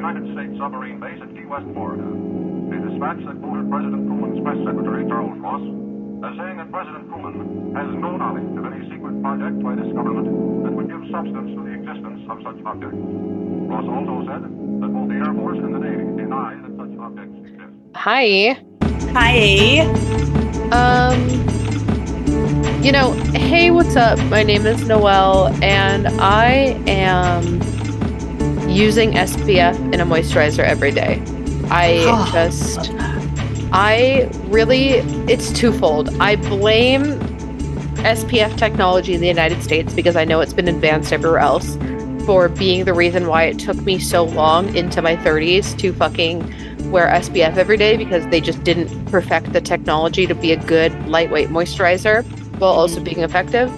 United States submarine base at Key West, Florida. A dispatch that quoted President Truman's press secretary, Charles Ross, as saying that President Truman has no knowledge of any secret project by this government that would give substance to the existence of such objects. Ross also said that both the Air Force and the Navy deny that such objects exist. Hi. Hi. Hey, what's up? My name is Noelle, and I am using SPF in a moisturizer every day. It's twofold. I blame SPF technology in the United States because I know it's been advanced everywhere else for being the reason why it took me so long into my 30s to fucking wear SPF every day, because they just didn't perfect the technology to be a good lightweight moisturizer while also being effective.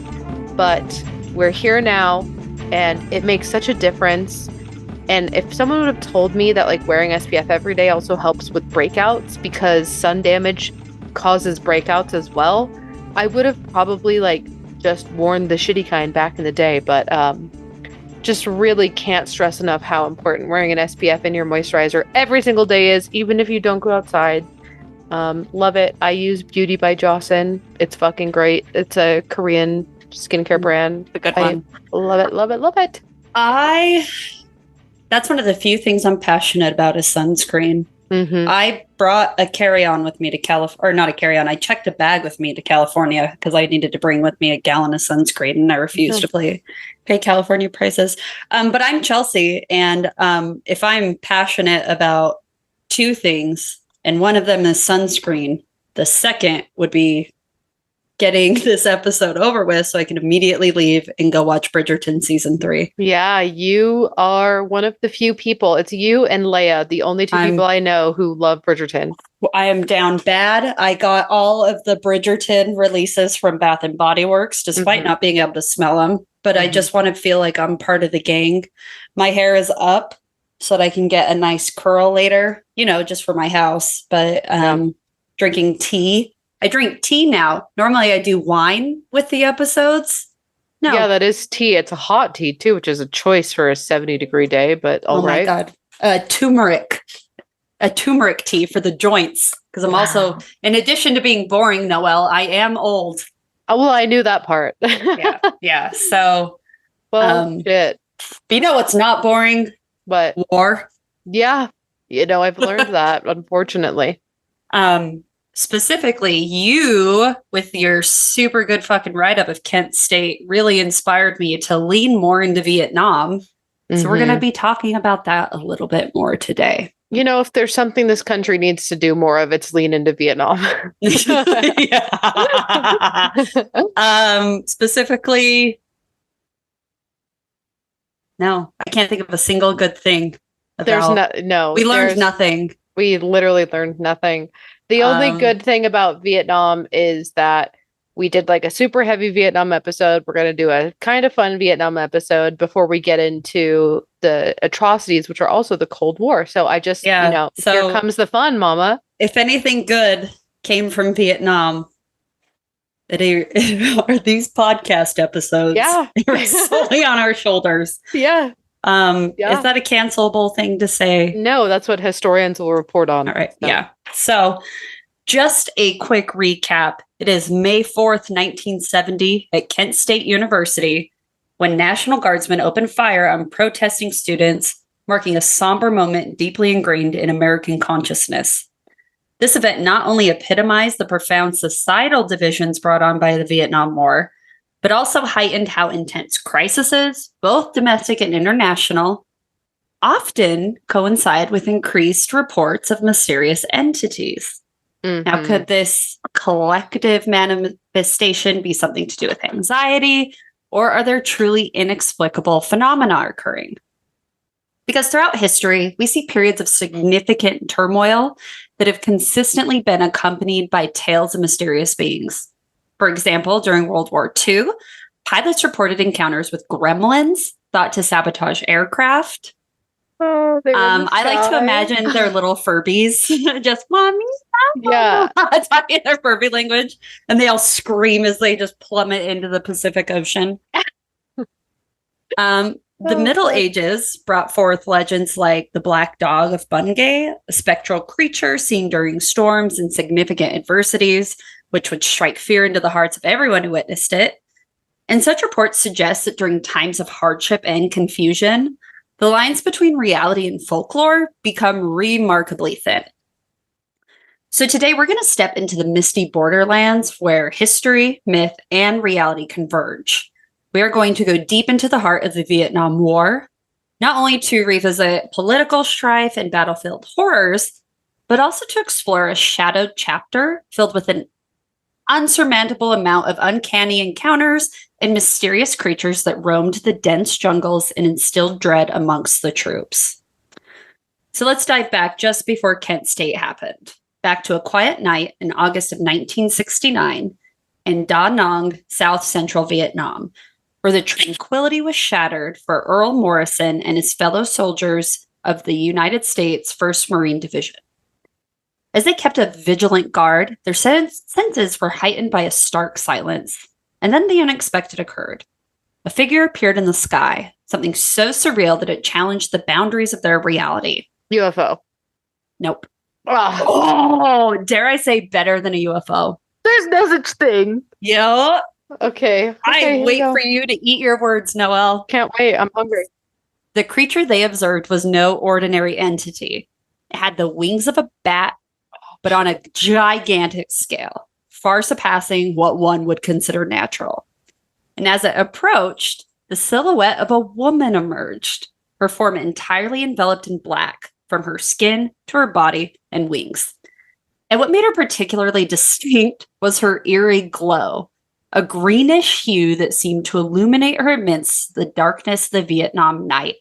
But we're here now, and it makes such a difference. And if someone would have told me that like wearing SPF every day also helps with breakouts because sun damage causes breakouts as well, I would have probably like just worn the shitty kind back in the day. But just really can't stress enough how important wearing an SPF in your moisturizer every single day is, even if you don't go outside. Love it. I use Beauty by Joseon. It's fucking great. It's a Korean skincare brand. A good one. Love it, love it, love it. That's one of the few things I'm passionate about is sunscreen. Mm-hmm. I brought a carry-on with me to California, or not a carry-on. I checked a bag with me to California because I needed to bring with me a gallon of sunscreen, and I refused to pay California prices. But I'm Chelsea, and if I'm passionate about two things, and one of them is sunscreen, the second would be getting this episode over with so I can immediately leave and go watch Bridgerton season 3. Yeah, you are one of the few people. It's you and Leia, the only two people I know who love Bridgerton. I am down bad. I got all of the Bridgerton releases from Bath and Body Works, despite not being able to smell them. But I just want to feel like I'm part of the gang. My hair is up so that I can get a nice curl later, just for my house. But drinking tea. I drink tea now. Normally I do wine with the episodes. No. Yeah, that is tea. It's a hot tea too, which is a choice for a 70-degree day, but all right. Oh my God. Turmeric. A turmeric tea for the joints. Because I'm also, in addition to being boring, Noelle, I am old. Oh, well, I knew that part. Yeah. So, shit. But you know what's not boring? What? War. Yeah. I've learned that, unfortunately. Specifically, you, with your super good fucking write-up of Kent State, really inspired me to lean more into Vietnam. So we're going to be talking about that a little bit more today. If there's something this country needs to do more of, it's lean into Vietnam. Specifically, no, I can't think of a single good thing. We learned nothing. We literally learned nothing. The only good thing about Vietnam is that we did like a super heavy Vietnam episode. We're going to do a kind of fun Vietnam episode before we get into the atrocities, which are also the Cold War. So I just, so here comes the fun, mama. If anything good came from Vietnam, are these podcast episodes. Yeah. They're solely on our shoulders. Yeah. Is that a cancelable thing to say? No, that's what historians will report on. All right. So. Yeah. So just a quick recap. It is May 4th, 1970 at Kent State University when National Guardsmen opened fire on protesting students, marking a somber moment deeply ingrained in American consciousness. This event not only epitomized the profound societal divisions brought on by the Vietnam War, but also heightened how intense crises, both domestic and international, often coincide with increased reports of mysterious entities. Now, could this collective manifestation be something to do with anxiety, or are there truly inexplicable phenomena occurring? Because throughout history, we see periods of significant turmoil that have consistently been accompanied by tales of mysterious beings. For example, during World War II, pilots reported encounters with gremlins thought to sabotage aircraft. Oh, I like to imagine their little Furbies just, mommy, yeah, talking their Furby language, and they all scream as they just plummet into the Pacific Ocean. The Middle Ages brought forth legends like the Black Dog of Bungay, a spectral creature seen during storms and significant adversities, which would strike fear into the hearts of everyone who witnessed it. And such reports suggest that during times of hardship and confusion, the lines between reality and folklore become remarkably thin. So today we're going to step into the misty borderlands where history, myth, and reality converge. We are going to go deep into the heart of the Vietnam War, not only to revisit political strife and battlefield horrors, but also to explore a shadowed chapter filled with an unsurmountable amount of uncanny encounters and mysterious creatures that roamed the dense jungles and instilled dread amongst the troops. So let's dive back just before Kent State happened, back to a quiet night in August of 1969 in Da Nang, South Central Vietnam, where the tranquility was shattered for Earl Morrison and his fellow soldiers of the United States 1st Marine Division. As they kept a vigilant guard, their senses were heightened by a stark silence. And then the unexpected occurred. A figure appeared in the sky, something so surreal that it challenged the boundaries of their reality. UFO. Nope. Ugh. Oh, dare I say better than a UFO? There's no such thing. Yo. Okay. I wait for you to eat your words, Noelle. Can't wait. I'm hungry. The creature they observed was no ordinary entity. It had the wings of a bat, but on a gigantic scale, far surpassing what one would consider natural. And as it approached, the silhouette of a woman emerged, her form entirely enveloped in black, from her skin to her body and wings. And what made her particularly distinct was her eerie glow, a greenish hue that seemed to illuminate her amidst the darkness of the Vietnam night.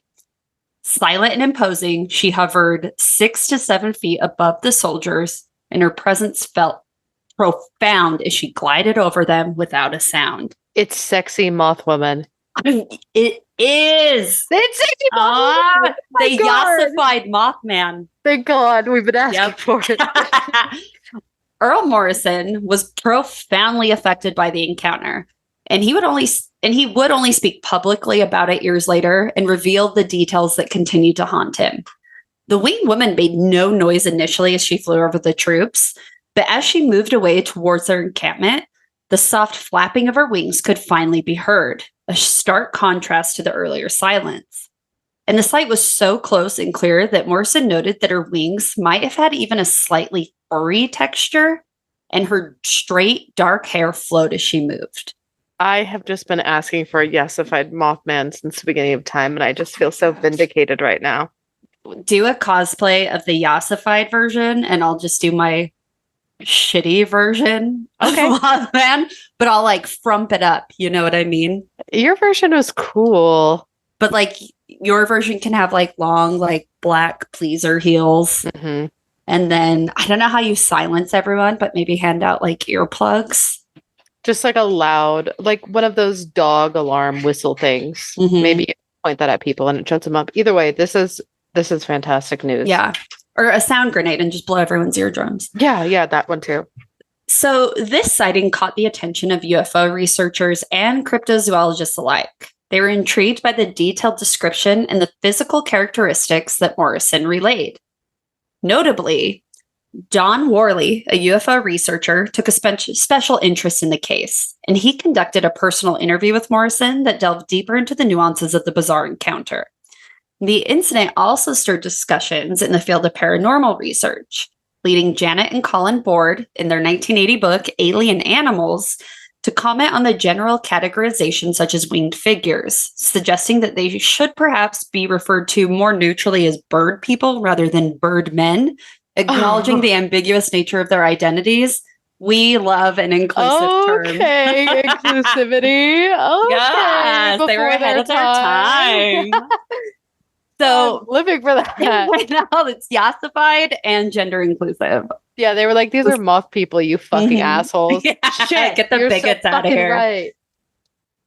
Silent and imposing, she hovered 6 to 7 feet above the soldiers, and her presence felt profound as she glided over them without a sound. It's sexy Mothwoman. It is. It's sexy Mothwoman. They yassified Mothman. Thank God, we've been asking for it. Earl Morrison was profoundly affected by the encounter, and he would only speak publicly about it years later and reveal the details that continued to haunt him. The winged woman made no noise initially as she flew over the troops, but as she moved away towards their encampment, the soft flapping of her wings could finally be heard, a stark contrast to the earlier silence. And the sight was so close and clear that Morrison noted that her wings might have had even a slightly furry texture, and her straight, dark hair flowed as she moved. I have just been asking for a yesified Mothman since the beginning of time, and I just feel so vindicated right now. Do a cosplay of the yassified version, and I'll just do my shitty version of Mothman, but I'll like frump it up. You know what I mean? Your version was cool. But like your version can have like long, like black pleaser heels. Mm-hmm. And then I don't know how you silence everyone, but maybe hand out like earplugs. Just like a loud, like one of those dog alarm whistle things. Mm-hmm. Maybe point that at people and it shuts them up. Either way, this is fantastic news. Yeah. Or a sound grenade and just blow everyone's eardrums. Yeah, that one too. So this sighting caught the attention of UFO researchers and cryptozoologists alike. They were intrigued by the detailed description and the physical characteristics that Morrison relayed. Notably, John Worley, a UFO researcher, took a special interest in the case, and he conducted a personal interview with Morrison that delved deeper into the nuances of the bizarre encounter. The incident also stirred discussions in the field of paranormal research, leading Janet and Colin Board in their 1980 book, Alien Animals, to comment on the general categorization such as winged figures, suggesting that they should perhaps be referred to more neutrally as bird people rather than bird men, acknowledging the ambiguous nature of their identities. We love an inclusive term. Okay, inclusivity. Okay, yes, they were ahead of their time. So I'm living for that. Right now, it's yassified and gender inclusive. Yeah, they were like, these are moth people, you fucking assholes. Yeah. Shit, get the bigots so out of here. Right.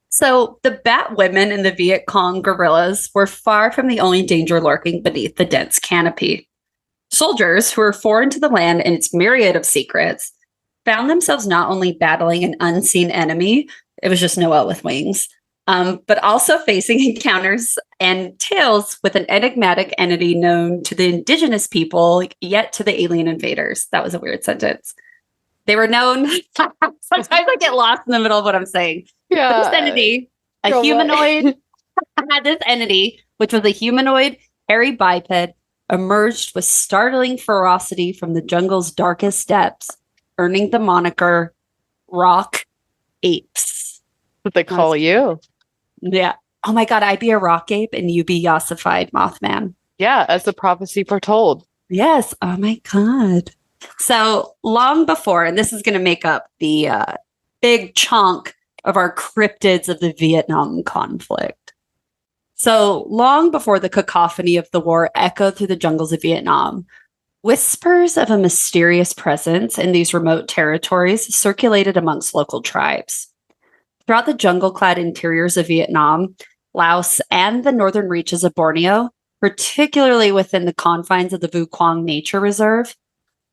So the Bat women and the Viet Cong guerrillas were far from the only danger lurking beneath the dense canopy. Soldiers who were foreign to the land and its myriad of secrets found themselves not only battling an unseen enemy, it was just Noelle with wings, but also facing encounters and tales with an enigmatic entity known to the indigenous people, yet to the alien invaders. That was a weird sentence. They were known. Sometimes I get lost in the middle of what I'm saying. Yeah. This entity, a Go humanoid, had this entity, which was a humanoid, hairy biped, emerged with startling ferocity from the jungle's darkest depths, earning the moniker Rock Apes. What they call you. Yeah. Oh my God, I'd be a rock ape and you be ossified Mothman. Yeah, as the prophecy foretold. Yes. Oh my God. So long before, and this is going to make up the big chunk of our cryptids of the Vietnam conflict. So long before the cacophony of the war echoed through the jungles of Vietnam, whispers of a mysterious presence in these remote territories circulated amongst local tribes. Throughout the jungle-clad interiors of Vietnam, Laos, and the northern reaches of Borneo, particularly within the confines of the Vu Quang Nature Reserve,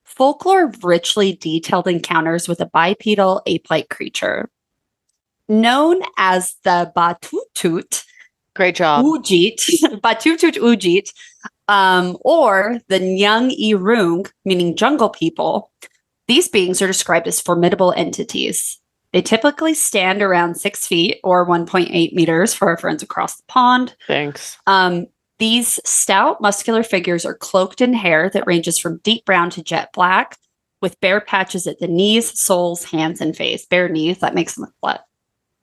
folklore richly detailed encounters with a bipedal ape-like creature. Known as the Batutut Great job. Ujit, Batutut Ujit, or the Nyang Irung, meaning jungle people, these beings are described as formidable entities. They typically stand around 6 feet or 1.8 meters for our friends across the pond. Thanks. These stout, muscular figures are cloaked in hair that ranges from deep brown to jet black, with bare patches at the knees, soles, hands, and face. Bare knees, that makes them look flat.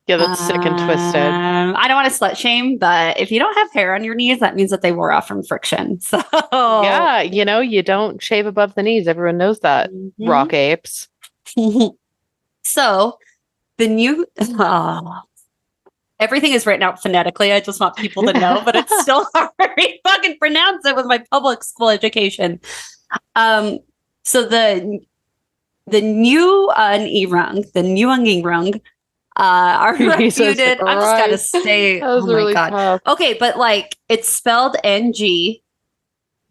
Yeah, that's sick and twisted. I don't want to slut shame, but if you don't have hair on your knees, that means that they wore off from friction. So Yeah, you don't shave above the knees. Everyone knows that. Mhm. Rock apes. So the new everything is written out phonetically. I just want people to know, but it's still hard to fucking pronounce it with my public school education. So the Nuang Irung are Jesus reputed. I'm just gotta Christ. say, That was oh my really God. tough. Okay, but like it's spelled NG,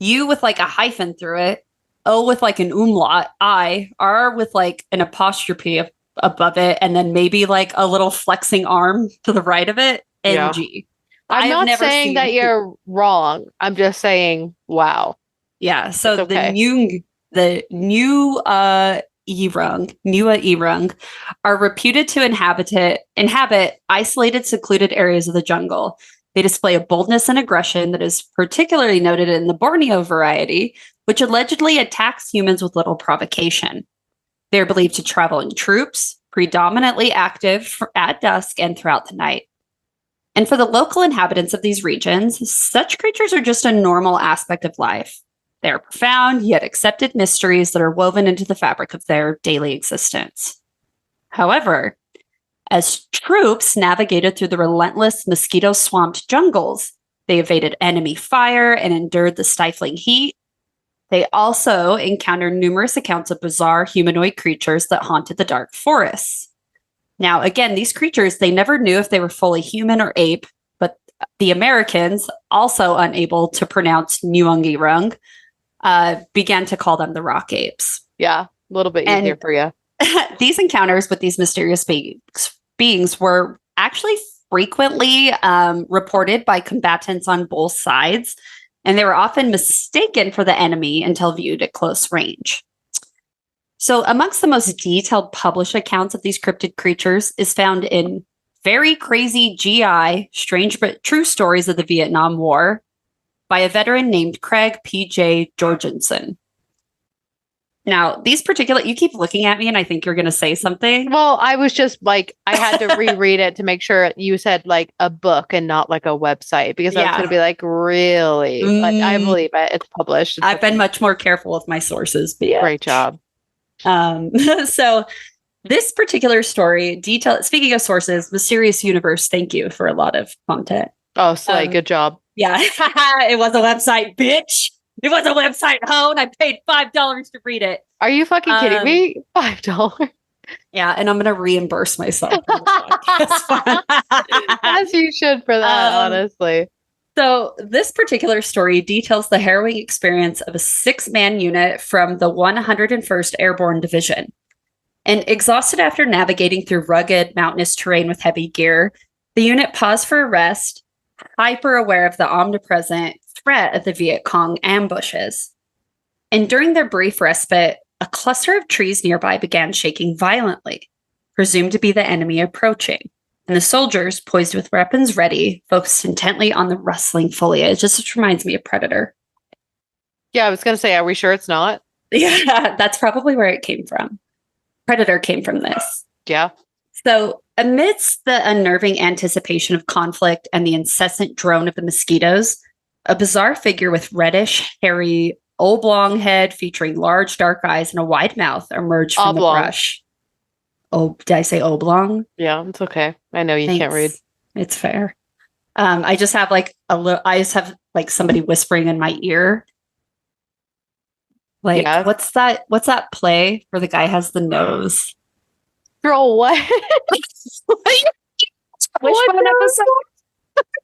U with like a hyphen through it, O with like an umlaut, I, R with like an apostrophe above it, and then maybe like a little flexing arm to the right of it, Yeah. NG. I'm I have not never saying seen- that you're wrong. I'm just saying, wow. Yeah, so It's okay. the new Irung are reputed to inhabit isolated, secluded areas of the jungle. They display a boldness and aggression that is particularly noted in the Borneo variety, which allegedly attacks humans with little provocation. They're believed to travel in troops, predominantly active at dusk and throughout the night. And for the local inhabitants of these regions, such creatures are just a normal aspect of life. They are profound, yet accepted mysteries that are woven into the fabric of their daily existence. However, as troops navigated through the relentless mosquito-swamped jungles, they evaded enemy fire and endured the stifling heat. They also encountered numerous accounts of bizarre humanoid creatures that haunted the dark forests. Now, again, these creatures, they never knew if they were fully human or ape, but the Americans, also unable to pronounce Nuangirung, began to call them the rock apes. Yeah, a little bit easier for you. These encounters with these mysterious beings were actually frequently reported by combatants on both sides, and they were often mistaken for the enemy until viewed at close range. So amongst the most detailed published accounts of these cryptid creatures is found in Very Crazy GI, Strange But True Stories of the Vietnam War by a veteran named Craig P.J. Jorgensen. Now, these particular, you keep looking at me and I think you're going to say something. Well, I was just like, I had to reread it to make sure you said like a book and not like a website, because I was going to be like, really? But I believe it. It's published. I've been much more careful with my sources. But yeah. Great job. So this particular story, speaking of sources, Mysterious Universe, thank you for a lot of content. Oh, Slay, good job. Yeah, it was a website, bitch. It was a website, ho, and I paid $5 to read it. Are you fucking kidding me? $5. Yeah, and I'm going to reimburse myself. As you should for that, honestly. So this particular story details the harrowing experience of a 6-man unit from the 101st Airborne Division. And exhausted after navigating through rugged, mountainous terrain with heavy gear, the unit paused for a rest, hyper aware of the omnipresent threat of the Viet Cong ambushes. And during their brief respite, a cluster of trees nearby began shaking violently, presumed to be the enemy approaching. And the soldiers, poised with weapons ready, focused intently on the rustling foliage. This just reminds me of Predator. Yeah, I was going to say, are we sure it's not? Yeah, that's probably where it came from. Predator came from this. Yeah. So, amidst the unnerving anticipation of conflict and the incessant drone of the mosquitoes, a bizarre figure with reddish, hairy, oblong head featuring large dark eyes and a wide mouth emerged from Oblong. the brush. Oh, did I say oblong? Yeah, it's okay. I know you Thanks. can't read. It's fair. I just have like somebody whispering in my ear. Like, Yeah. what's that play where the guy has the nose? Girl, what? Wishbone episode?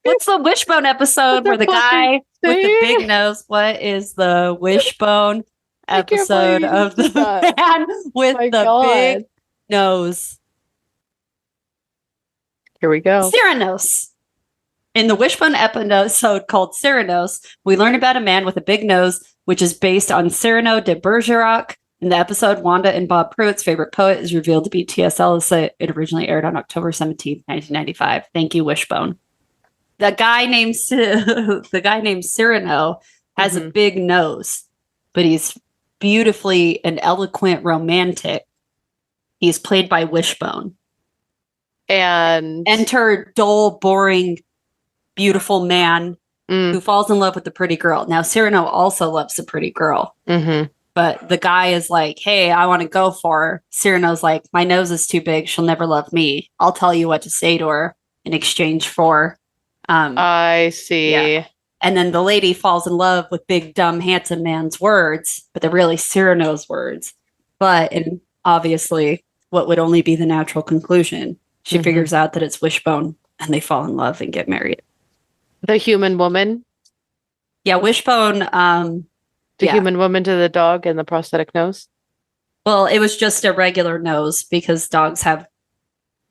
What's the Wishbone episode where the guy with the big nose? What is the Wishbone episode of the man with the big nose? Here we go. Cyrano's. In the Wishbone episode called Cyrano's, we learn about a man with a big nose, which is based on Cyrano de Bergerac. In the episode, Wanda and Bob Pruitt's favorite poet is revealed to be T.S. Eliot. It originally aired on October 17th, 1995. Thank you, Wishbone. The guy named Cyrano has a big nose, but he's beautifully and eloquent romantic. He's played by Wishbone. And enter dull, boring, beautiful man who falls in love with the pretty girl. Now, Cyrano also loves the pretty girl. But the guy is like, hey, I want to go for her. Cyrano's like, my nose is too big. She'll never love me. I'll tell you what to say to her in exchange for... I see. Yeah. And then the lady falls in love with big, dumb, handsome man's words, but they're really Cyrano's words. But, and obviously, what would only be the natural conclusion, she figures out that it's Wishbone, and they fall in love and get married. The human woman? Yeah, Wishbone... human woman to the dog and the prosthetic nose? Well, it was just a regular nose because dogs have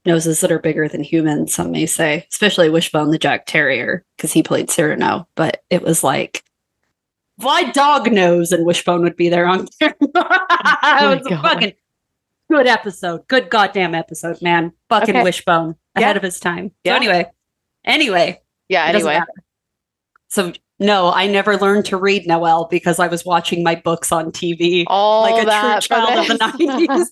noses that are bigger than humans, some may say, especially Wishbone the Jack Terrier, because he played Cyrano. But it was like, why dog nose? And Wishbone would be there on camera. It was a fucking good episode. Good goddamn episode, man. Fucking Wishbone. Ahead of his time. So anyway. Yeah, anyway. So, no, I never learned to read, Noelle, because I was watching my books on TV like a true child of the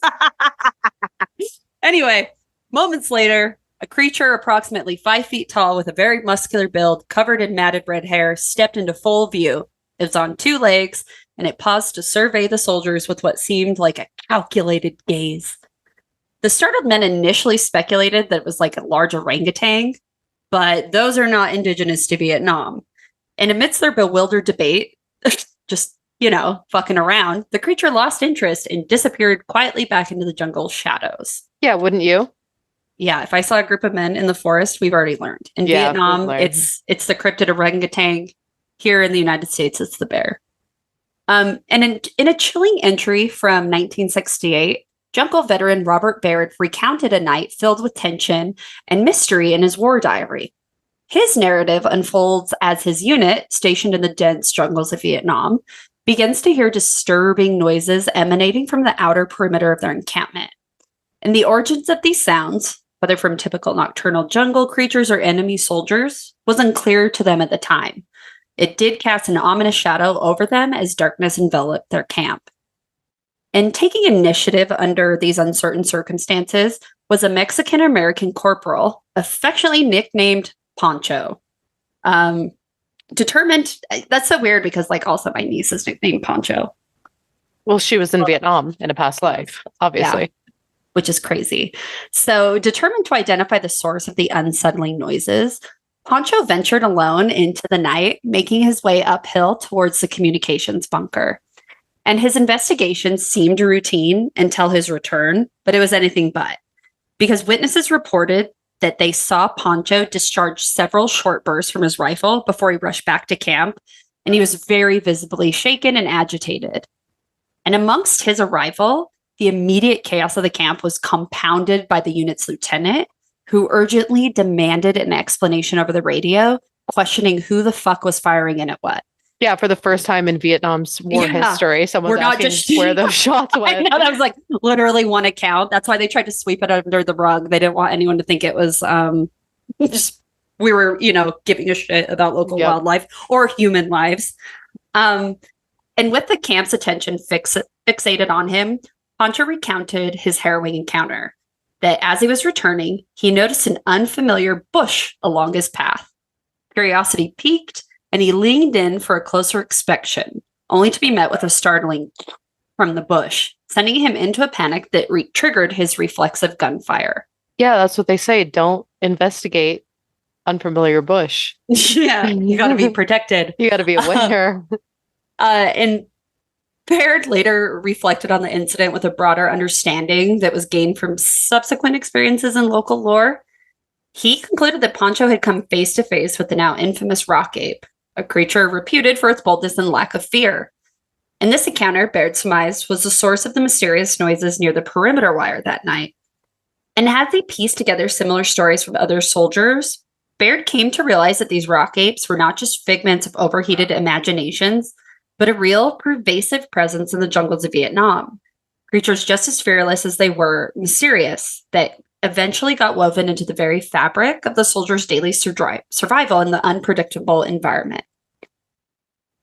90s. Anyway, moments later, a creature approximately 5 feet tall with a very muscular build, covered in matted red hair, stepped into full view. It was on 2 legs, and it paused to survey the soldiers with what seemed like a calculated gaze. The startled men initially speculated that it was like a large orangutan, but those are not indigenous to Vietnam. And amidst their bewildered debate, just, fucking around, the creature lost interest and disappeared quietly back into the jungle shadows. Yeah, wouldn't you? Yeah, if I saw a group of men in the forest, we've already learned. In Vietnam, it's the cryptid orangutan. Here in the United States, it's the bear. And in a chilling entry from 1968, jungle veteran Robert Baird recounted a night filled with tension and mystery in his war diary. His narrative unfolds as his unit, stationed in the dense jungles of Vietnam, begins to hear disturbing noises emanating from the outer perimeter of their encampment. And the origins of these sounds, whether from typical nocturnal jungle creatures or enemy soldiers, was unclear to them at the time. It did cast an ominous shadow over them as darkness enveloped their camp. And taking initiative under these uncertain circumstances was a Mexican-American corporal, affectionately nicknamed Poncho. Determined, that's so weird because also my niece is nicknamed Poncho. Well, she was in Vietnam in a past life, obviously. Yeah, which is crazy. So determined to identify the source of the unsettling noises, Poncho ventured alone into the night, making his way uphill towards the communications bunker. And his investigation seemed routine until his return, but it was anything but. Because witnesses reported that they saw Poncho discharge several short bursts from his rifle before he rushed back to camp, and he was very visibly shaken and agitated. And amongst his arrival, the immediate chaos of the camp was compounded by the unit's lieutenant, who urgently demanded an explanation over the radio questioning who the fuck was firing in at what. Yeah, for the first time in Vietnam's war history, someone's asking where those shots went. I know, that was like literally one account. That's why they tried to sweep it under the rug. They didn't want anyone to think it was just we were, giving a shit about local wildlife or human lives. And with the camp's attention fixated on him, Poncho recounted his harrowing encounter. That as he was returning, he noticed an unfamiliar bush along his path. Curiosity piqued, and he leaned in for a closer inspection, only to be met with a startling from the bush, sending him into a panic that triggered his reflexive gunfire. Yeah, that's what they say. Don't investigate unfamiliar bush. Yeah, you got to be protected. You got to be aware. And Baird later reflected on the incident with a broader understanding that was gained from subsequent experiences in local lore. He concluded that Poncho had come face to face with the now infamous rock ape, a creature reputed for its boldness and lack of fear. In this encounter, Baird surmised was the source of the mysterious noises near the perimeter wire that night. And as he pieced together similar stories from other soldiers, Baird came to realize that these rock apes were not just figments of overheated imaginations, but a real, pervasive presence in the jungles of Vietnam. Creatures just as fearless as they were mysterious that eventually got woven into the very fabric of the soldiers' daily survival in the unpredictable environment.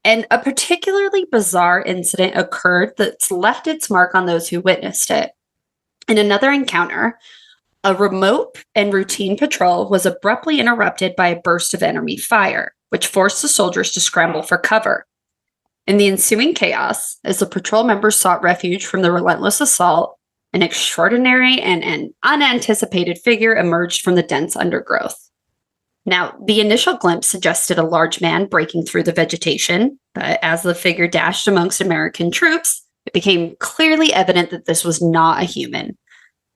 And a particularly bizarre incident occurred that's left its mark on those who witnessed it. In another encounter, a remote and routine patrol was abruptly interrupted by a burst of enemy fire, which forced the soldiers to scramble for cover. In the ensuing chaos, as the patrol members sought refuge from the relentless assault, an extraordinary and an unanticipated figure emerged from the dense undergrowth. Now, the initial glimpse suggested a large man breaking through the vegetation, but as the figure dashed amongst American troops, it became clearly evident that this was not a human.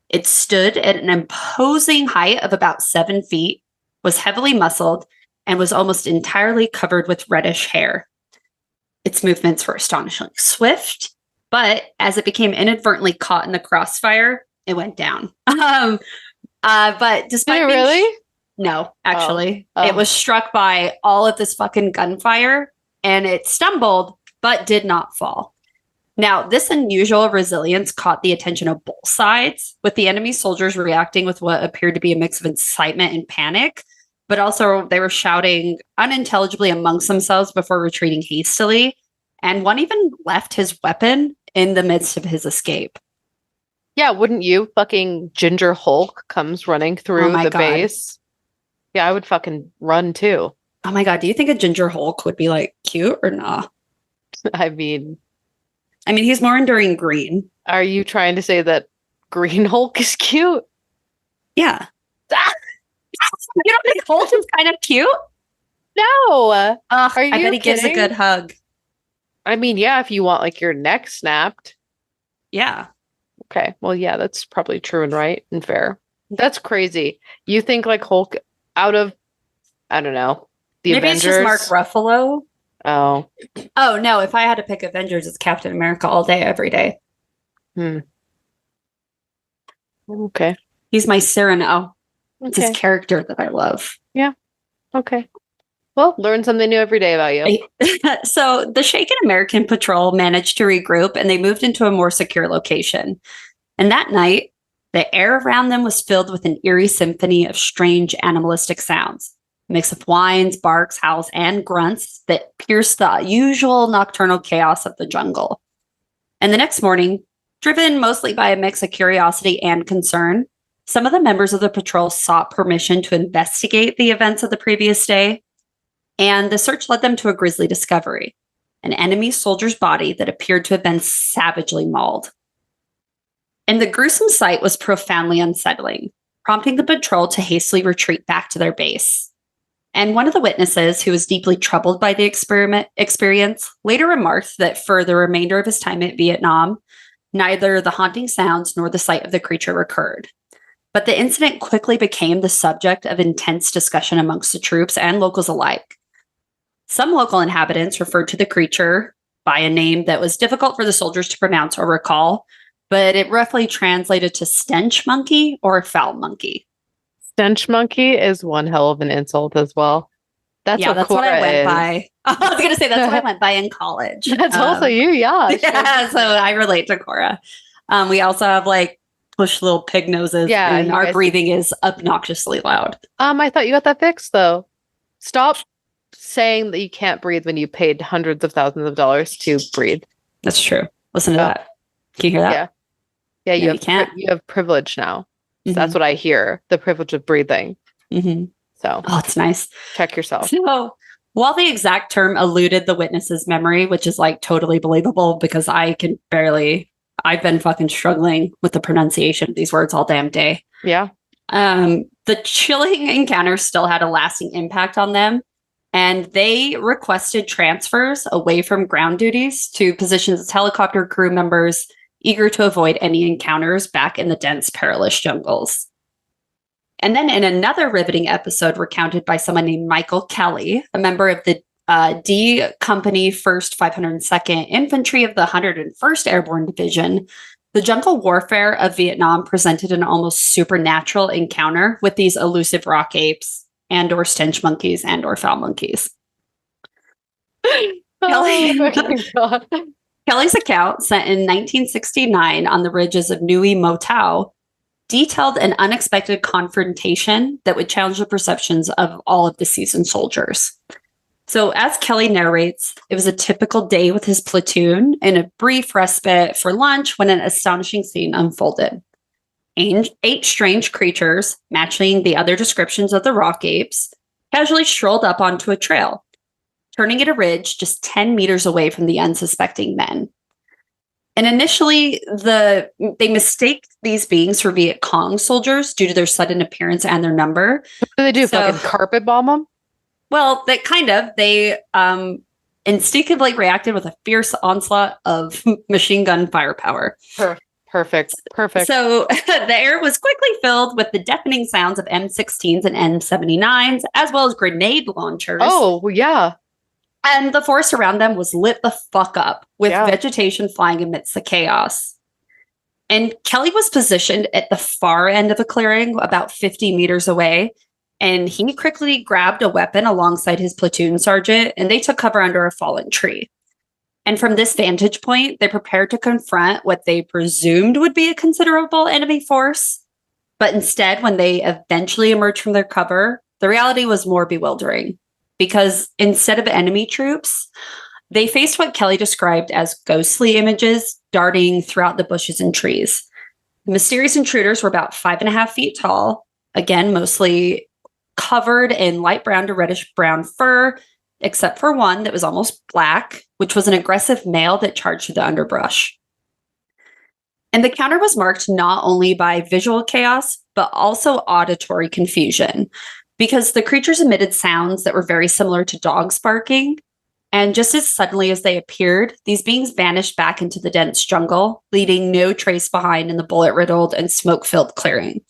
It stood at an imposing height of about 7 feet, was heavily muscled, and was almost entirely covered with reddish hair. Its movements were astonishingly swift, but as it became inadvertently caught in the crossfire, it went down. But despite really? No, actually. It was struck by all of this fucking gunfire, and it stumbled, but did not fall. Now, this unusual resilience caught the attention of both sides, with the enemy soldiers reacting with what appeared to be a mix of excitement and panic, but also they were shouting unintelligibly amongst themselves before retreating hastily, and one even left his weapon in the midst of his escape. Yeah, wouldn't you? Fucking Ginger Hulk comes running through the base. Yeah, I would fucking run too. Oh my god, do you think a Ginger Hulk would be like cute or not? I mean, he's more enduring green. Are you trying to say that Green Hulk is cute? Yeah. You don't think Hulk is kind of cute? No. I bet he gives a good hug. I mean, yeah, if you want like your neck snapped. Yeah. Okay. Well, yeah, that's probably true and right and fair. That's crazy. You think like Hulk out of, I don't know, the Maybe Avengers? It's just Mark Ruffalo. Oh. Oh, no. If I had to pick Avengers, it's Captain America all day, every day. Okay. He's my Cyrano. Okay. It's his character that I love. Yeah. Okay. Well, learn something new every day about you. So the shaken American patrol managed to regroup and they moved into a more secure location. And that night, the air around them was filled with an eerie symphony of strange animalistic sounds. A mix of whines, barks, howls, and grunts that pierced the usual nocturnal chaos of the jungle. And the next morning, driven mostly by a mix of curiosity and concern, some of the members of the patrol sought permission to investigate the events of the previous day. And the search led them to a grisly discovery, an enemy soldier's body that appeared to have been savagely mauled. And the gruesome sight was profoundly unsettling, prompting the patrol to hastily retreat back to their base. And one of the witnesses, who was deeply troubled by the experience, later remarked that for the remainder of his time at Vietnam, neither the haunting sounds nor the sight of the creature recurred. But the incident quickly became the subject of intense discussion amongst the troops and locals alike. Some local inhabitants referred to the creature by a name that was difficult for the soldiers to pronounce or recall, but it roughly translated to stench monkey or foul monkey. Stench monkey is one hell of an insult as well. That's what that's what I Cora went is. by. I was going to say that's what I went by in college. That's also you, yeah. Yeah, so I relate to Cora. We also have like push little pig noses, and our breathing is obnoxiously loud. I thought you got that fixed though. Stop saying that you can't breathe when you paid hundreds of thousands of dollars to breathe. That's true. Listen to that. Can you hear that? Yeah. You can't. You have privilege now. So Mhm. that's what I hear. The privilege of breathing. Mm-hmm. So it's nice. Check yourself. So while the exact term eluded the witness's memory, which is like totally believable because I've been fucking struggling with the pronunciation of these words all damn day. Yeah. The chilling encounter still had a lasting impact on them, and they requested transfers away from ground duties to positions as helicopter crew members, eager to avoid any encounters back in the dense, perilous jungles. And then in another riveting episode recounted by someone named Michael Kelly, a member of the D Company 1st 502nd Infantry of the 101st Airborne Division, the jungle warfare of Vietnam presented an almost supernatural encounter with these elusive rock apes and or stench monkeys and or foul monkeys. Kelly's account, sent in 1969 on the ridges of Nui Mo Tao, detailed an unexpected confrontation that would challenge the perceptions of all of the seasoned soldiers. So as Kelly narrates, it was a typical day with his platoon and a brief respite for lunch when an astonishing scene unfolded. 8 strange creatures, matching the other descriptions of the rock apes, casually strolled up onto a trail, turning at a ridge just 10 meters away from the unsuspecting men. And initially, they mistake these beings for Viet Cong soldiers due to their sudden appearance and their number. What do they do? Fucking carpet bomb them? Well, they instinctively reacted with a fierce onslaught of machine gun firepower. Perfect. So the air was quickly filled with the deafening sounds of M16s and M79s, as well as grenade launchers. Oh, yeah. And the forest around them was lit the fuck up with vegetation flying amidst the chaos. And Kelly was positioned at the far end of a clearing, about 50 meters away. And he quickly grabbed a weapon alongside his platoon sergeant, and they took cover under a fallen tree. And from this vantage point, they prepared to confront what they presumed would be a considerable enemy force. But instead, when they eventually emerged from their cover, the reality was more bewildering. Because instead of enemy troops, they faced what Kelly described as ghostly images darting throughout the bushes and trees. The mysterious intruders were about 5.5 feet tall, again, mostly covered in light brown to reddish brown fur, except for one that was almost black, which was an aggressive male that charged through the underbrush. And the counter was marked not only by visual chaos, but also auditory confusion, because the creatures emitted sounds that were very similar to dogs barking. And just as suddenly as they appeared, these beings vanished back into the dense jungle, leaving no trace behind in the bullet-riddled and smoke-filled clearing.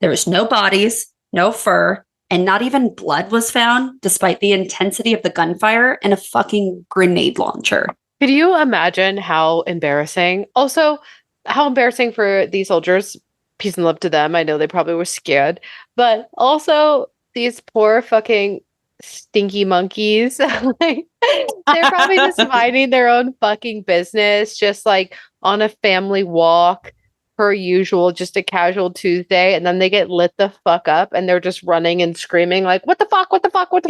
There was no bodies, no fur, and not even blood was found, despite the intensity of the gunfire and a fucking grenade launcher. Could you imagine how embarrassing? Also, how embarrassing for these soldiers. Peace and love to them. I know they probably were scared. But also, these poor fucking stinky monkeys. Like, they're probably just minding their own fucking business, just like on a family walk per usual, just a casual Tuesday, and then they get lit the fuck up and they're just running and screaming like, what the fuck?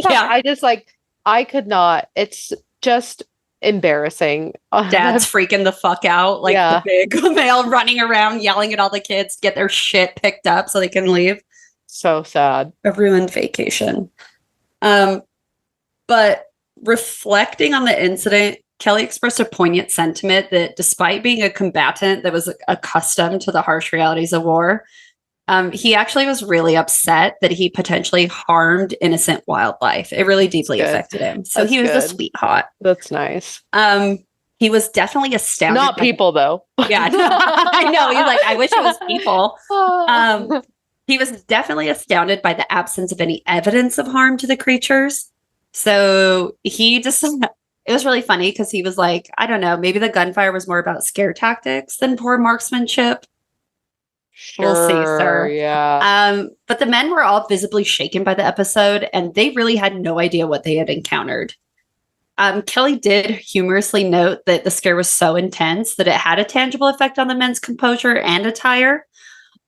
Yeah. I could not. It's just embarrassing. Dad's freaking the fuck out, like the big male running around yelling at all the kids to get their shit picked up so they can leave. So sad. A ruined vacation. But reflecting on the incident, Kelly expressed a poignant sentiment that despite being a combatant that was accustomed to the harsh realities of war, he actually was really upset that he potentially harmed innocent wildlife. It really deeply affected him. So he was a sweetheart. That's nice. He was definitely astounded. Not people, though. Yeah, I know. He's like, I wish it was people. He was definitely astounded by the absence of any evidence of harm to the creatures. So he just, it was really funny because he was like, I don't know, maybe the gunfire was more about scare tactics than poor marksmanship. We'll see, sir. Yeah. But the men were all visibly shaken by the episode, and they really had no idea what they had encountered. Kelly did humorously note that the scare was so intense that it had a tangible effect on the men's composure and attire.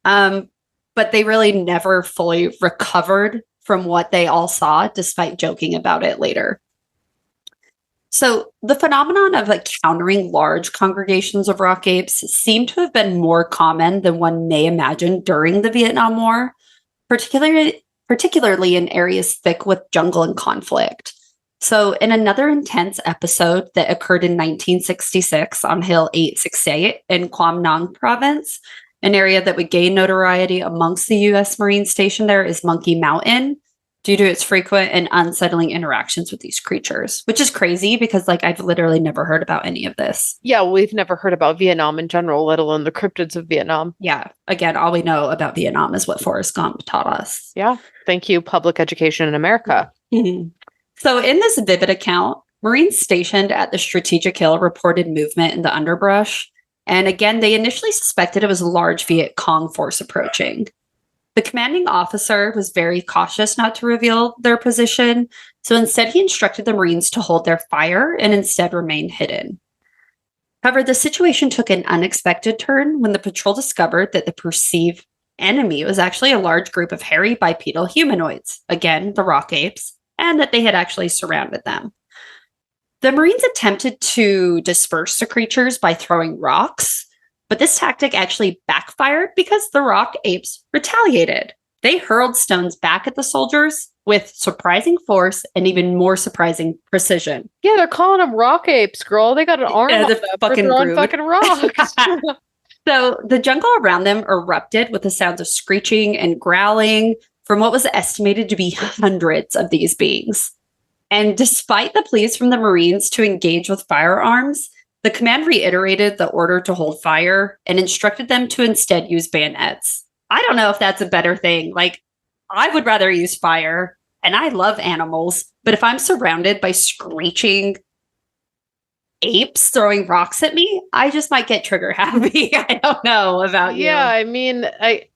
But they really never fully recovered from what they all saw, despite joking about it later. So the phenomenon of encountering large congregations of rock apes seemed to have been more common than one may imagine during the Vietnam War, particularly in areas thick with jungle and conflict. So in another intense episode that occurred in 1966 on Hill 868 in Quang Nang province, an area that would gain notoriety amongst the U.S. Marine station there is Monkey Mountain, due to its frequent and unsettling interactions with these creatures, which is crazy because I've literally never heard about any of this. Yeah, we've never heard about Vietnam in general, let alone the cryptids of Vietnam. Yeah. Again, all we know about Vietnam is what Forrest Gump taught us. Yeah. Thank you, public education in America. Mm-hmm. So in this vivid account, Marines stationed at the Strategic Hill reported movement in the underbrush. And again, they initially suspected it was a large Viet Cong force approaching. The commanding officer was very cautious not to reveal their position, so instead he instructed the Marines to hold their fire and instead remain hidden. However, the situation took an unexpected turn when the patrol discovered that the perceived enemy was actually a large group of hairy bipedal humanoids, again, the rock apes, and that they had actually surrounded them. The Marines attempted to disperse the creatures by throwing rocks, but this tactic actually backfired because the rock apes retaliated. They hurled stones back at the soldiers with surprising force and even more surprising precision. Yeah, they're calling them rock apes, girl. They got an arm on them for throwing fucking rocks. So the jungle around them erupted with the sounds of screeching and growling from what was estimated to be hundreds of these beings. And despite the pleas from the Marines to engage with firearms, the command reiterated the order to hold fire and instructed them to instead use bayonets. I don't know if that's a better thing. I would rather use fire, and I love animals, but if I'm surrounded by screeching apes throwing rocks at me, I just might get trigger happy. I don't know about you. Yeah, I mean, I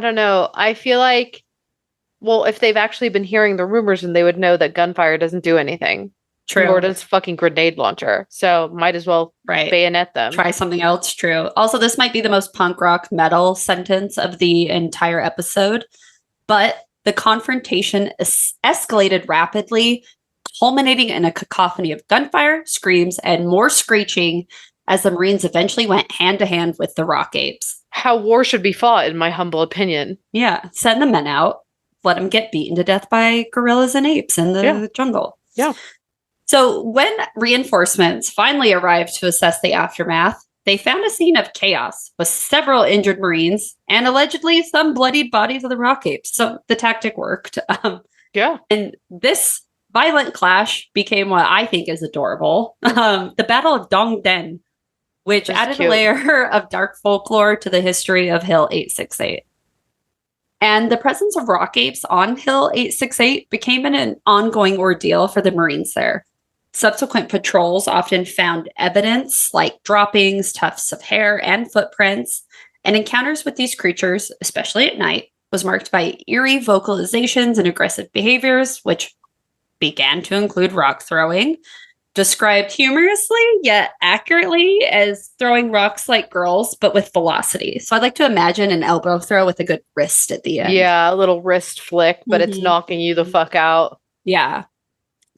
don't know. I feel like, well, if they've actually been hearing the rumors, then they would know that gunfire doesn't do anything. True. Nor does fucking grenade launcher. So might as well bayonet them. Try something else. True. Also, this might be the most punk rock metal sentence of the entire episode, but the confrontation escalated rapidly, culminating in a cacophony of gunfire, screams, and more screeching as the Marines eventually went hand to hand with the rock apes. How war should be fought, in my humble opinion. Yeah. Send the men out. Let them get beaten to death by gorillas and apes in the jungle. Yeah. So when reinforcements finally arrived to assess the aftermath, they found a scene of chaos with several injured Marines and allegedly some bloodied bodies of the rock apes. So the tactic worked. And this violent clash became what I think is adorable. The Battle of Dong Den, which added a layer of dark folklore to the history of Hill 868. And the presence of rock apes on Hill 868 became an ongoing ordeal for the Marines there. Subsequent patrols often found evidence like droppings, tufts of hair, and footprints, and encounters with these creatures, especially at night, was marked by eerie vocalizations and aggressive behaviors, which began to include rock throwing, described humorously yet accurately as throwing rocks like girls, but with velocity. So I'd like to imagine an elbow throw with a good wrist at the end. Yeah, a little wrist flick, but it's knocking you the fuck out. Yeah.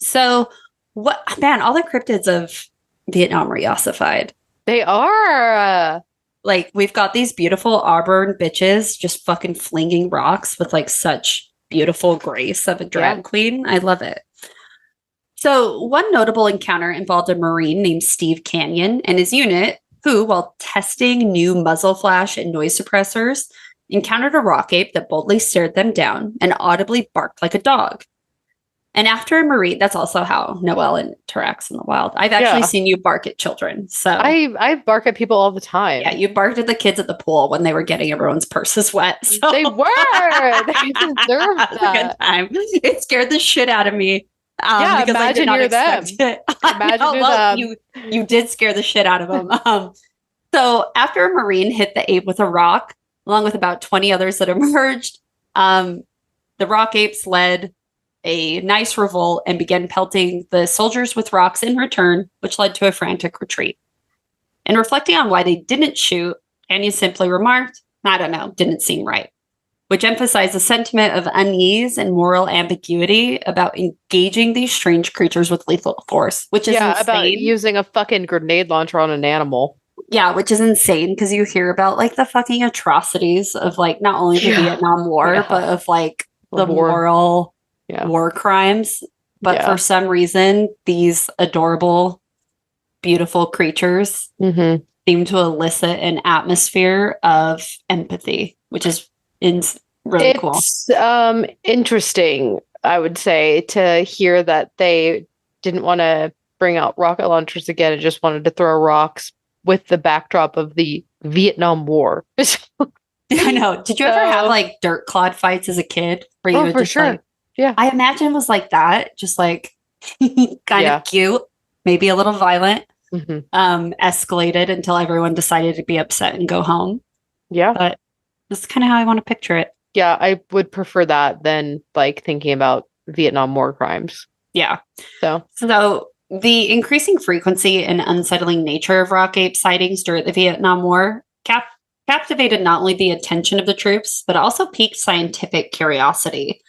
So all the cryptids of Vietnam are ossified. They are. We've got these beautiful auburn bitches just fucking flinging rocks with such beautiful grace of a drag queen. I love it. So one notable encounter involved a Marine named Steve Canyon and his unit, who, while testing new muzzle flash and noise suppressors, encountered a rock ape that boldly stared them down and audibly barked like a dog. And after a Marine, that's also how Noelle interacts in the wild. I've actually seen you bark at children. So I bark at people all the time. Yeah, you barked at the kids at the pool when they were getting everyone's purses wet. So. They were. They deserved that. A good time. It scared the shit out of me. Because imagine you're them. Imagine you're them. You did scare the shit out of them. So after a Marine hit the ape with a rock, along with about 20 others that emerged. The rock apes led a nice revolt and began pelting the soldiers with rocks in return, which led to a frantic retreat. And reflecting on why they didn't shoot, Anya simply remarked, I don't know, didn't seem right, which emphasized a sentiment of unease and moral ambiguity about engaging these strange creatures with lethal force, which is insane. About using a fucking grenade launcher on an animal. Yeah, which is insane because you hear about like the fucking atrocities of like not only the Vietnam War, but of like the moral war crimes. But for some reason, these adorable, beautiful creatures seem to elicit an atmosphere of empathy, which is really cool. It's interesting, I would say, to hear that they didn't want to bring out rocket launchers again and just wanted to throw rocks with the backdrop of the Vietnam War. I know. Did you ever have like dirt clod fights as a kid? Where you would for just, sure. Like, I imagine it was like that, just like kind of cute, maybe a little violent, escalated until everyone decided to be upset and go home. Yeah. But that's kind of how I want to picture it. Yeah, I would prefer that than like thinking about Vietnam War crimes. Yeah. So the increasing frequency and unsettling nature of rock ape sightings during the Vietnam War captivated not only the attention of the troops, but also piqued scientific curiosity.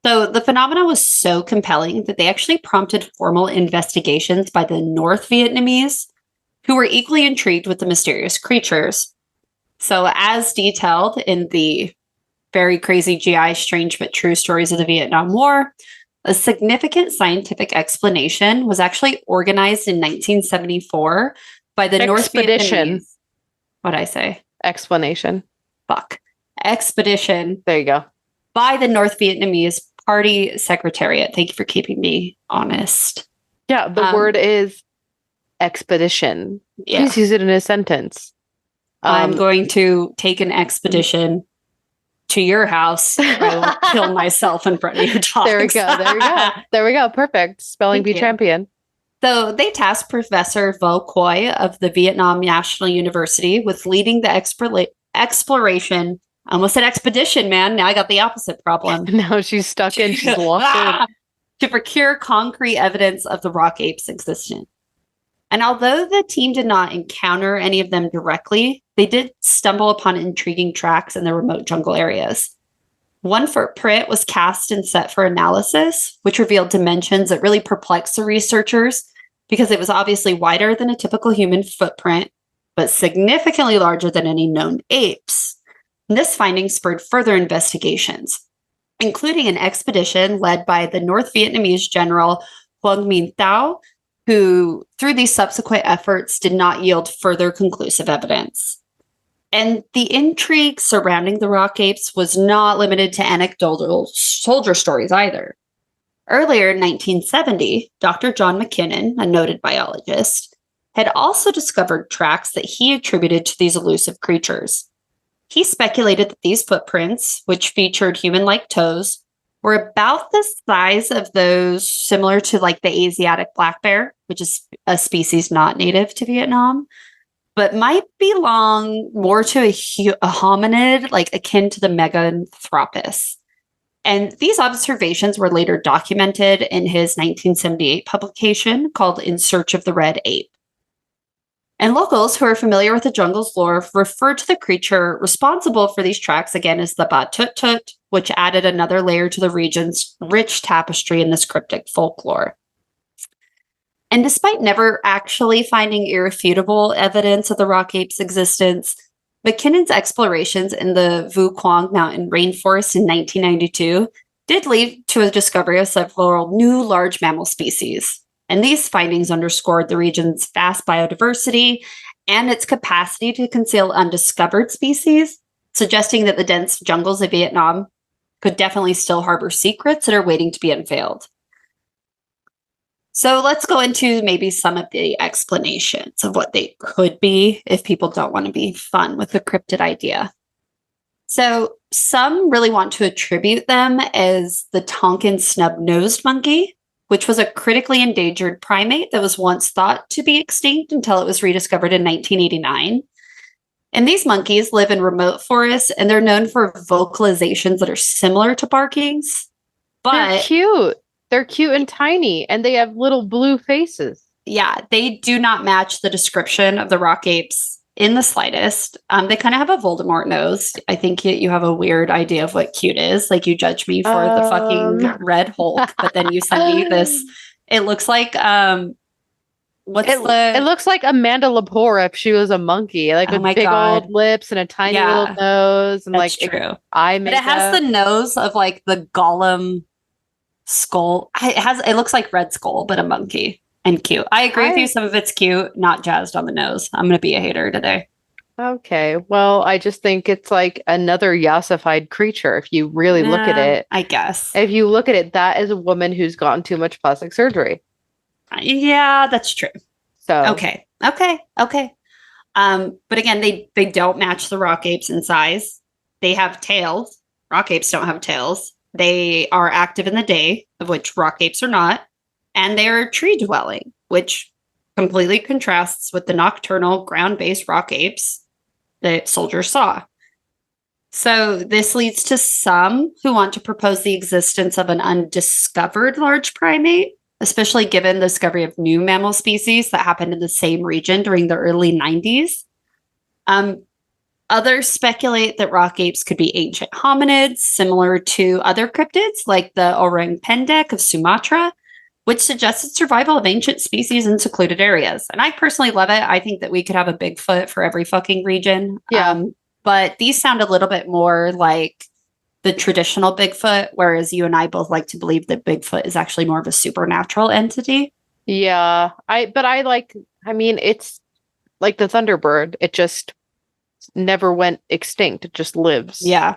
So the phenomena was so compelling that they actually prompted formal investigations by the North Vietnamese, who were equally intrigued with the mysterious creatures. So as detailed in the very crazy GI strange but true stories of the Vietnam War, a significant scientific explanation was actually organized in 1974 by the North Vietnamese. What'd I say? Explanation. Fuck. Expedition. There you go. By the North Vietnamese Party Secretariat. Thank you for keeping me honest. Yeah, the word is expedition. Yeah. Please use it in a sentence. I'm going to take an expedition to your house. I will kill myself in front of your dogs. There we go. There we go. Perfect. Spelling bee champion. So they tasked Professor Vo Quoy of the Vietnam National University with leading the exploration. I almost said expedition, man. Now I got the opposite problem. Now she's stuck in. She's locked in. To procure concrete evidence of the rock apes' existence. And although the team did not encounter any of them directly, they did stumble upon intriguing tracks in the remote jungle areas. One footprint was cast and set for analysis, which revealed dimensions that really perplexed the researchers because it was obviously wider than a typical human footprint, but significantly larger than any known apes. And this finding spurred further investigations, including an expedition led by the North Vietnamese general Quang Minh Thao, who, through these subsequent efforts, did not yield further conclusive evidence. And the intrigue surrounding the rock apes was not limited to anecdotal soldier stories either. Earlier in 1970, Dr. John McKinnon, a noted biologist, had also discovered tracks that he attributed to these elusive creatures. He speculated that these footprints, which featured human-like toes, were about the size of those similar to like the Asiatic black bear, which is a species not native to Vietnam, but might belong more to a hominid, like akin to the Meganthropus. And these observations were later documented in his 1978 publication called In Search of the Red Ape. And locals who are familiar with the jungle's lore refer to the creature responsible for these tracks again as the Ba Tut Tut, which added another layer to the region's rich tapestry in this cryptic folklore. And despite never actually finding irrefutable evidence of the rock ape's existence, McKinnon's explorations in the Vu Quang Mountain rainforest in 1992 did lead to a discovery of several new large mammal species. And these findings underscored the region's vast biodiversity and its capacity to conceal undiscovered species, suggesting that the dense jungles of Vietnam could definitely still harbor secrets that are waiting to be unveiled. So let's go into maybe some of the explanations of what they could be if people don't want to be fun with the cryptid idea. So some really want to attribute them as the Tonkin snub-nosed monkey, which was a critically endangered primate that was once thought to be extinct until it was rediscovered in 1989. And these monkeys live in remote forests, and they're known for vocalizations that are similar to barkings. They're But cute. They're cute and tiny, and they have little blue faces. yeah, they do not match the description of the rock apes in the slightest. They kind of have a Voldemort nose. I think you have a weird idea of what cute is. Like, you judge me for the fucking red Hulk, but then you send me this. It looks like it looks like Amanda Lepore if she was a monkey, like with big old lips and a tiny little nose, and that's like true. eye makeup. But it has the nose of like the Gollum skull. It looks like Red Skull, but a monkey and cute. I agree with you. Some of it's cute, not jazzed on the nose. I'm gonna be a hater today. Okay, well, I just think it's like another yassified creature. If you really look at it, I guess. If you look at it, that is a woman who's gotten too much plastic surgery. Yeah, that's true. So okay. But again, they don't match the rock apes in size. They have tails. Rock apes don't have tails. They are active in the day, of which rock apes are not, and they're tree dwelling, which completely contrasts with the nocturnal ground-based rock apes that soldiers saw. So this leads to some who want to propose the existence of an undiscovered large primate, especially given the discovery of new mammal species that happened in the same region during the early 90s. Others speculate that rock apes could be ancient hominids, similar to other cryptids like the orang pendek of Sumatra, which suggested survival of ancient species in secluded areas. And I personally love it. I think that we could have a Bigfoot for every fucking region. Yeah. But these sound a little bit more like the traditional Bigfoot, whereas you and I both like to believe that Bigfoot is actually more of a supernatural entity. Yeah. It's like the Thunderbird. It just never went extinct. It just lives. Yeah.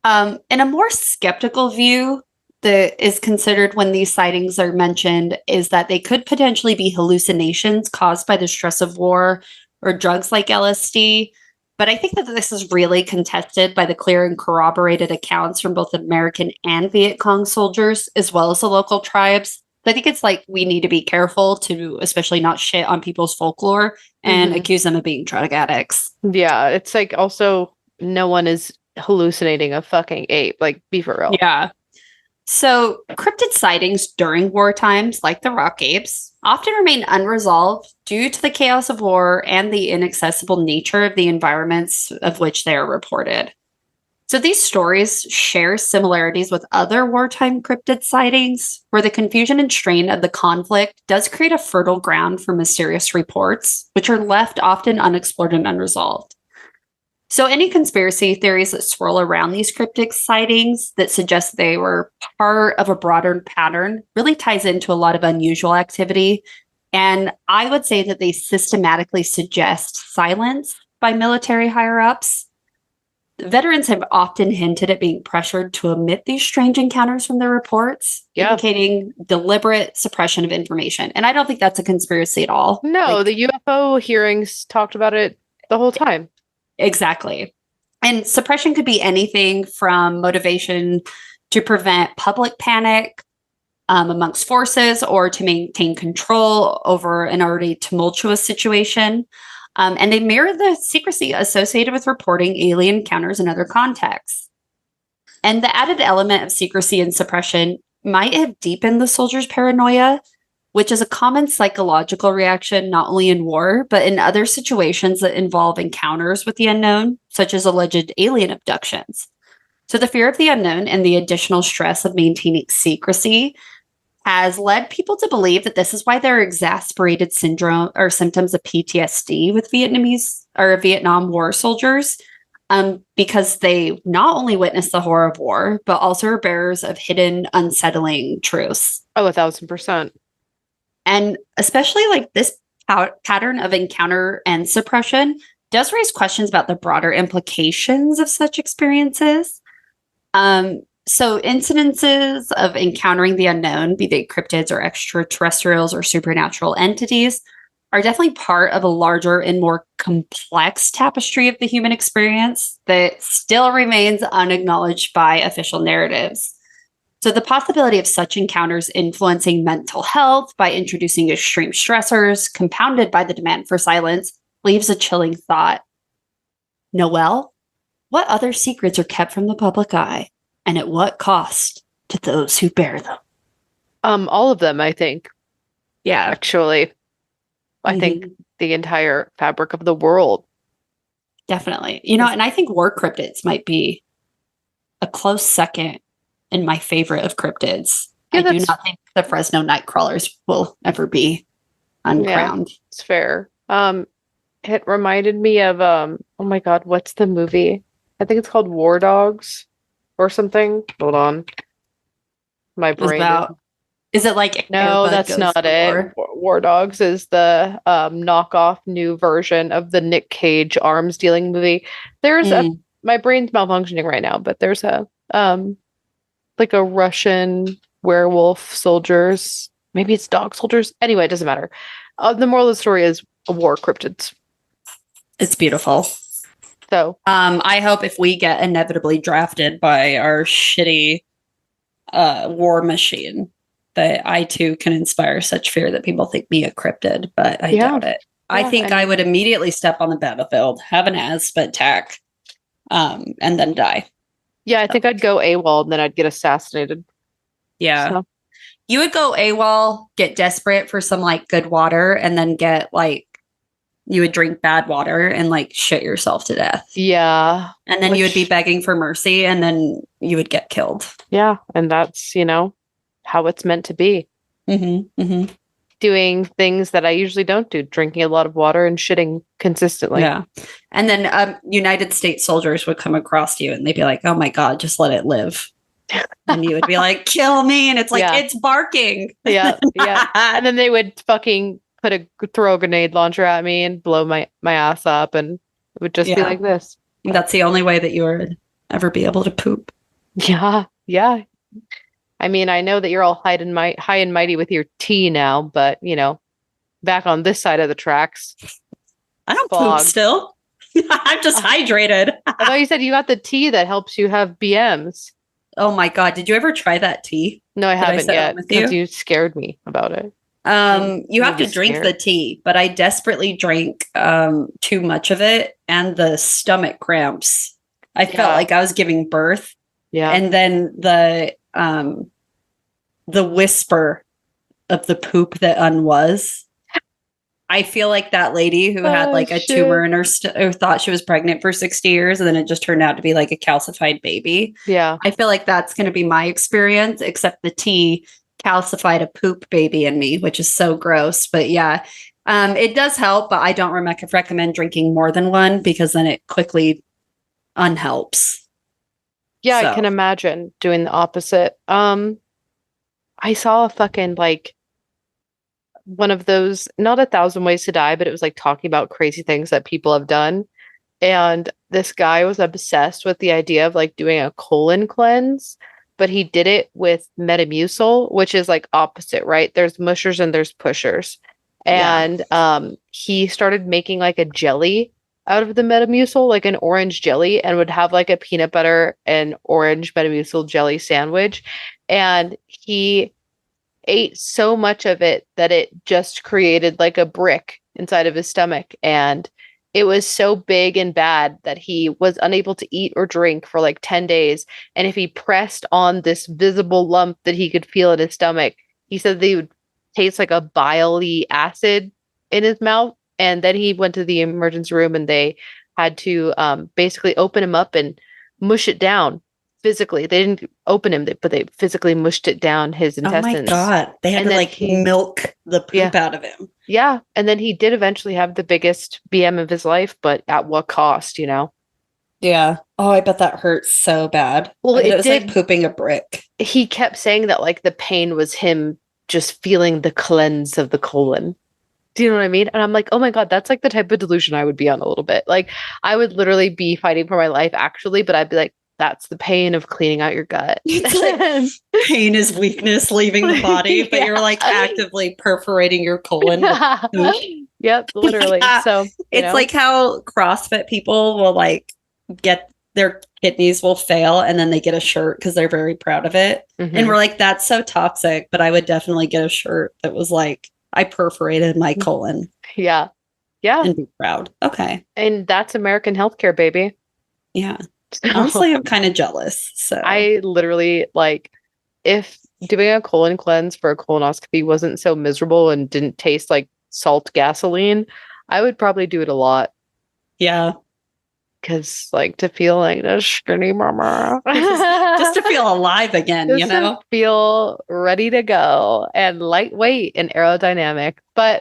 In a more skeptical view that is considered when these sightings are mentioned is that they could potentially be hallucinations caused by the stress of war or drugs like LSD. But I think that this is really contested by the clear and corroborated accounts from both American and Viet Cong soldiers, as well as the local tribes. I think it's like we need to be careful to especially not shit on people's folklore and accuse them of being drug addicts. Yeah, it's like also no one is hallucinating a fucking ape. Like, be for real. Yeah. So cryptid sightings during war times, like the rock apes, often remain unresolved due to the chaos of war and the inaccessible nature of the environments of which they are reported. So these stories share similarities with other wartime cryptid sightings, where the confusion and strain of the conflict does create a fertile ground for mysterious reports, which are left often unexplored and unresolved. So any conspiracy theories that swirl around these cryptic sightings that suggest they were part of a broader pattern really ties into a lot of unusual activity. And I would say that they systematically suggest silence by military higher-ups. Veterans have often hinted at being pressured to omit these strange encounters from their reports, indicating deliberate suppression of information. And I don't think that's a conspiracy at all. No, the UFO hearings talked about it the whole time. Exactly. And suppression could be anything from motivation to prevent public panic amongst forces or to maintain control over an already tumultuous situation. And they mirror the secrecy associated with reporting alien encounters in other contexts. And the added element of secrecy and suppression might have deepened the soldiers' paranoia, which is a common psychological reaction not only in war, but in other situations that involve encounters with the unknown, such as alleged alien abductions. So the fear of the unknown and the additional stress of maintaining secrecy has led people to believe that this is why there are exasperated syndrome or symptoms of PTSD with Vietnamese or Vietnam War soldiers, because they not only witnessed the horror of war, but also are bearers of hidden, unsettling truths. Oh, 1,000%. And especially like this pattern of encounter and suppression does raise questions about the broader implications of such experiences. So incidences of encountering the unknown, be they cryptids or extraterrestrials or supernatural entities, are definitely part of a larger and more complex tapestry of the human experience that still remains unacknowledged by official narratives. So the possibility of such encounters influencing mental health by introducing extreme stressors, compounded by the demand for silence, leaves a chilling thought. Noelle, what other secrets are kept from the public eye, and at what cost to those who bear them? All of them, I think. Yeah. Actually, I think the entire fabric of the world. Definitely. You know, and I think war cryptids might be a close second in my favorite of cryptids. Yeah, I do not think the Fresno Nightcrawlers will ever be uncrowned. Yeah, it's fair. It reminded me of oh my God, what's the movie? I think it's called War Dogs or something. Hold on. My brain is it like No, Airbud that's goes not to it. war? War Dogs is the knockoff new version of the Nick Cage arms dealing movie. There's my brain's malfunctioning right now, but there's a like a Russian werewolf soldiers. Maybe it's dog soldiers. Anyway, it doesn't matter. The moral of the story is a war cryptids. It's beautiful. So I hope if we get inevitably drafted by our shitty war machine, that I too can inspire such fear that people think me a cryptid, but I doubt it. I think I would immediately step on the battlefield, have an asthma attack, and then die. Yeah, I think I'd go AWOL and then I'd get assassinated. Yeah. So. You would go AWOL, get desperate for some like good water, and then get like, you would drink bad water and like shit yourself to death. Yeah. And then you would be begging for mercy and then you would get killed. Yeah. And that's, you know, how it's meant to be. Doing things that I usually don't do, drinking a lot of water and shitting consistently. Yeah. And then United States soldiers would come across you and they'd be like, oh my God, just let it live. And you would be like, kill me. And it's like, it's barking. Yeah. And then they would fucking throw a grenade launcher at me and blow my ass up. And it would just be like this. That's the only way that you would ever be able to poop. Yeah. Yeah. I mean, I know that you're all high and mighty with your tea now, but you know, back on this side of the tracks, I don't poop still. I'm just hydrated. I thought you said you got the tea that helps you have BMs. Oh my God. Did you ever try that tea? No, I haven't yet because you scared me about it. You have to drink the tea, but I desperately drank too much of it and the stomach cramps. I felt like I was giving birth. Yeah. And then the whisper of the poop that unwas. I feel like that lady who had like a tumor in her who thought she was pregnant for 60 years and then it just turned out to be like a calcified baby. Yeah. I feel like that's going to be my experience, except the tea calcified a poop baby in me, which is so gross. But yeah, it does help, but I don't recommend drinking more than one because then it quickly unhelps. Yeah, so. I can imagine doing the opposite. I saw a fucking like one of those, not 1,000 Ways to Die, but it was like talking about crazy things that people have done. And this guy was obsessed with the idea of like doing a colon cleanse, but he did it with Metamucil, which is like opposite, right? There's mushers and there's pushers. And he started making like a jelly out of the Metamucil, like an orange jelly, and would have like a peanut butter and orange Metamucil jelly sandwich. And he ate so much of it that it just created like a brick inside of his stomach. And it was so big and bad that he was unable to eat or drink for like 10 days. And if he pressed on this visible lump that he could feel in his stomach, he said they would taste like a bile-y acid in his mouth. And then he went to the emergency room and they had to basically open him up and mush it down physically. They didn't open him, but they physically mushed it down his intestines. Oh my God. They had to milk the poop out of him. Yeah. And then he did eventually have the biggest BM of his life, but at what cost, you know? Yeah. Oh, I bet that hurts so bad. Well, it was like pooping a brick. He kept saying that like the pain was him just feeling the cleanse of the colon. Do you know what I mean? And I'm like, oh my God, that's like the type of delusion I would be on a little bit. Like I would literally be fighting for my life actually, but I'd be like, that's the pain of cleaning out your gut. It's like pain is weakness leaving the body, but you're like actively perforating your colon. Yep, literally. So it's like how CrossFit people will like get their kidneys will fail and then they get a shirt because they're very proud of it. Mm-hmm. And we're like, that's so toxic, but I would definitely get a shirt that was like, I perforated my colon. Yeah. Yeah. And be proud. Okay. And that's American healthcare, baby. Yeah. So, Honestly, I'm kind of jealous. So I literally, like, if doing a colon cleanse for a colonoscopy wasn't so miserable and didn't taste like salt gasoline, I would probably do it a lot. yeah. Because, like, to feel like a skinny mama. Just to feel alive again, Just you know? to feel ready to go and lightweight and aerodynamic. But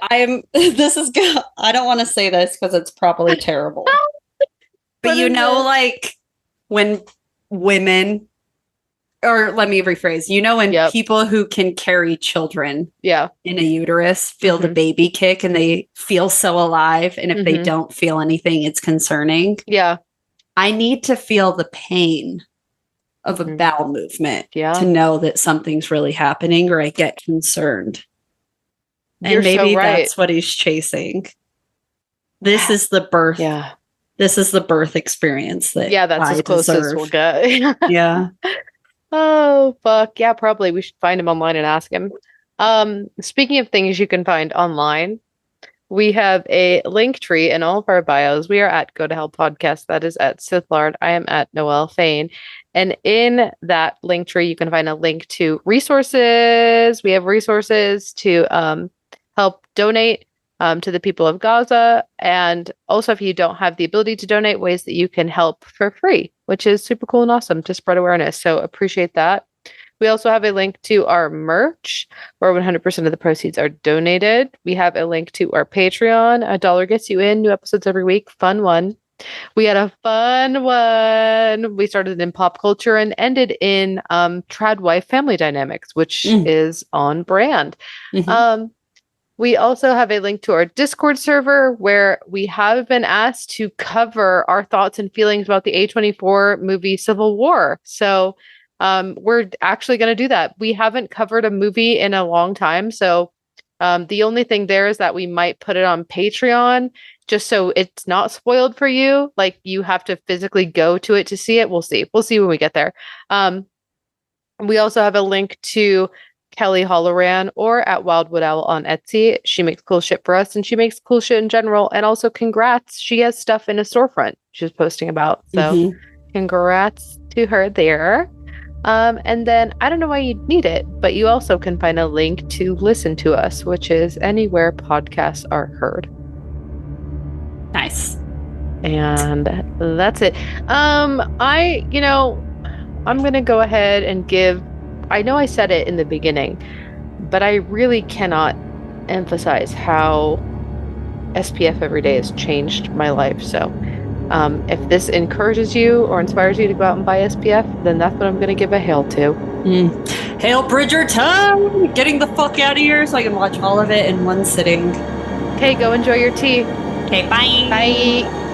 this is good. I don't want to say this because it's probably terrible. But What you is know, it? like when women, or let me rephrase, you know, when Yep. people who can carry children Yeah. in a uterus feel the Mhm. baby kick and they feel so alive. And if they Mhm. don't feel anything, it's concerning. Yeah. I need to feel the pain of a Mhm. bowel movement Yeah. to know that something's really happening or I get concerned. You're And maybe so right. that's what he's chasing. This is the birth. Yeah. This is the birth experience that Yeah, that's I as close as deserve. we'll get. Yeah. Oh, fuck. Yeah, probably. We should find him online and ask him. Speaking of things you can find online, we have a link tree in all of our bios. We are at Go to Hell Podcast. That is at Sithlard. I am at Noelle Fain. And in that link tree, you can find a link to resources. We have resources to help donate to the people of Gaza. And also, if you don't have the ability to donate, ways that you can help for free, which is super cool and awesome to spread awareness. So appreciate that. We also have a link to our merch where 100% of the proceeds are donated. We have a link to our Patreon. $1 gets you in, new episodes every week. Fun one. We had a fun one. We started in pop culture and ended in trad wife family dynamics, which is on brand. Mhm. We also have a link to our Discord server where we have been asked to cover our thoughts and feelings about the A24 movie Civil War. So we're actually going to do that. We haven't covered a movie in a long time. So the only thing there is that we might put it on Patreon just so it's not spoiled for you. Like you have to physically go to it to see it. We'll see. We'll see when we get there. We also have a link to Kelly Holloran or at Wildwood Owl on Etsy. She makes cool shit for us and she makes cool shit in general. And also congrats. She has stuff in a storefront she's posting about. So congrats to her there. And then I don't know why you'd need it, but you also can find a link to listen to us, which is anywhere podcasts are heard. Nice. And that's it. I'm going to go ahead and I know I said it in the beginning, but I really cannot emphasize how SPF every day has changed my life. So if this encourages you or inspires you to go out and buy SPF, then that's what I'm going to give a hail to. Hail Bridgerton! Getting the fuck out of here so I can watch all of it in one sitting. Okay, go enjoy your tea. Okay, bye. Bye.